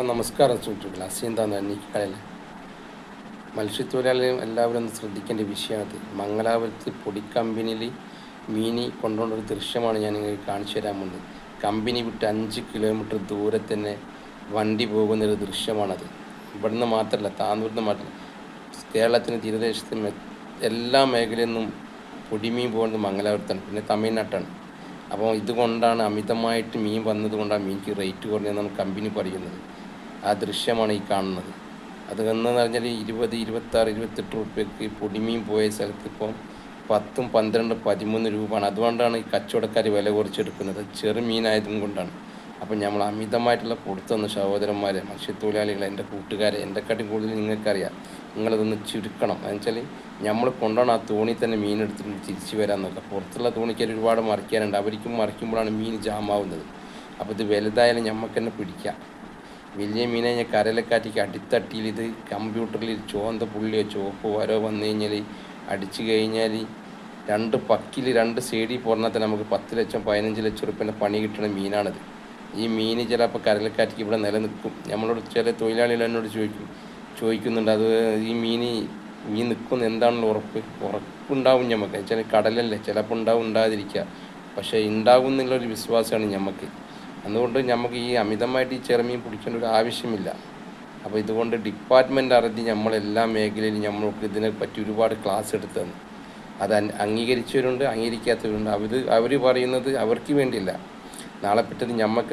നമസ്കാരം സുഹൃത്തുക്കളെ, അസീന്താന്ന് അന്വേഷിക്കാനല്ലേ. മത്സ്യത്തൊഴിലാളികളും എല്ലാവരും ഒന്ന് ശ്രദ്ധിക്കേണ്ട വിഷയമാണ്. മംഗലാപുരത്ത് പൊടിക്കമ്പനിയിൽ മീനി കൊണ്ടുകൊണ്ടൊരു ദൃശ്യമാണ് ഞാൻ നിങ്ങൾക്ക് കാണിച്ചു തരാൻ പോകുന്നത്. കമ്പനി വിട്ട് 5 കിലോമീറ്റർ ദൂരെ തന്നെ വണ്ടി പോകുന്നൊരു ദൃശ്യമാണത്. ഇവിടുന്ന് മാത്രമല്ല, താന്നൂരിൽ മാത്രമല്ല, കേരളത്തിന് തീരദേശത്ത് എല്ലാ മേഖലയിൽ നിന്നും പൊടിമീൻ പോകുന്നത് മംഗലാപുരത്താണ്, പിന്നെ തമിഴ്നാട്ടാണ്. അപ്പോൾ ഇതുകൊണ്ടാണ് അമിതമായിട്ട് മീൻ വന്നതുകൊണ്ടാണ് മീനിക്ക് റേറ്റ് കുറഞ്ഞതെന്നാണ് കമ്പനി പറയുന്നത്. ആ ദൃശ്യമാണ് ഈ കാണുന്നത്. അത് എന്ന് പറഞ്ഞാൽ 20, 26, 28 റുപ്യക്ക് പൊടിമീൻ പോയ സ്ഥലത്ത് ഇപ്പോൾ 10, 12, 13 രൂപയാണ്. അതുകൊണ്ടാണ് ഈ കച്ചവടക്കാർ വില കുറച്ചെടുക്കുന്നത്, ചെറുമീനായതും കൊണ്ടാണ്. അപ്പം നമ്മൾ അമിതമായിട്ടുള്ള കൊടുത്തൊന്ന് സഹോദരന്മാരെ, മത്സ്യത്തൊഴിലാളികളെ, എൻ്റെ കൂട്ടുകാരെ, എൻ്റെക്കാട്ടും കൂടുതൽ നിങ്ങൾക്കറിയാം. നിങ്ങളതൊന്ന് ചുരുക്കണം. എന്നുവെച്ചാൽ നമ്മൾ കൊണ്ടുപോകണം ആ തോണി തന്നെ മീനെടുത്തിട്ട് തിരിച്ചു വരാൻ നോക്കുക. പുറത്തുള്ള തോണിക്ക് ഒരുപാട് മറിക്കാനുണ്ട്, അവർക്കും മറിക്കുമ്പോഴാണ് മീൻ ജാമാവുന്നത്. അപ്പോൾ ഇത് വലുതായാലും നമുക്ക് തന്നെ പിടിക്കാം. വലിയ മീനെ ഞാൻ കരലക്കാറ്റിക്ക് അടിത്തട്ടിയിൽ ഇത് കമ്പ്യൂട്ടറിൽ ചുവന്ന പുള്ളിയോ ചുവപ്പോ വരോ വന്നു കഴിഞ്ഞാൽ അടിച്ചു കഴിഞ്ഞാൽ 2 പക്കിൽ 2 സൈഡിൽ പോർന്നാൽ തന്നെ നമുക്ക് 10 ലക്ഷം 15 ലക്ഷം റുപ്യേൻ്റെ പണി കിട്ടുന്ന മീനാണിത്. ഈ മീൻ ചിലപ്പോൾ കരലക്കാറ്റിക്ക് ഇവിടെ നിലനിൽക്കും. നമ്മളോട് ചില തൊഴിലാളികൾ എന്നോട് ചോദിക്കുന്നുണ്ട്, അത് ഈ മീൻ നിൽക്കുന്ന എന്താണെന്ന് ഉറപ്പുണ്ടാവും നമുക്ക്. വെച്ചാൽ കടലല്ലേ, ചിലപ്പോൾ ഉണ്ടാകാതിരിക്കുക, പക്ഷേ ഉണ്ടാകും എന്നുള്ളൊരു വിശ്വാസമാണ് നമുക്ക്. അതുകൊണ്ട് നമുക്ക് ഈ അമിതമായിട്ട് ഈ ചെറുമീൻ പിടിക്കേണ്ട ഒരു ആവശ്യമില്ല. അപ്പോൾ ഇതുകൊണ്ട് ഡിപ്പാർട്ട്മെൻറ്റ് അറിഞ്ഞ് നമ്മളെല്ലാ മേഖലയിലും നമ്മൾക്ക് ഇതിനെപ്പറ്റി ഒരുപാട് ക്ലാസ് എടുത്തത്. അത് അംഗീകരിച്ചവരുണ്ട്, അംഗീകരിക്കാത്തവരുണ്ട്. അവർ പറയുന്നത് അവർക്ക് വേണ്ടിയില്ല, നാളെ പറ്റത് നമുക്ക്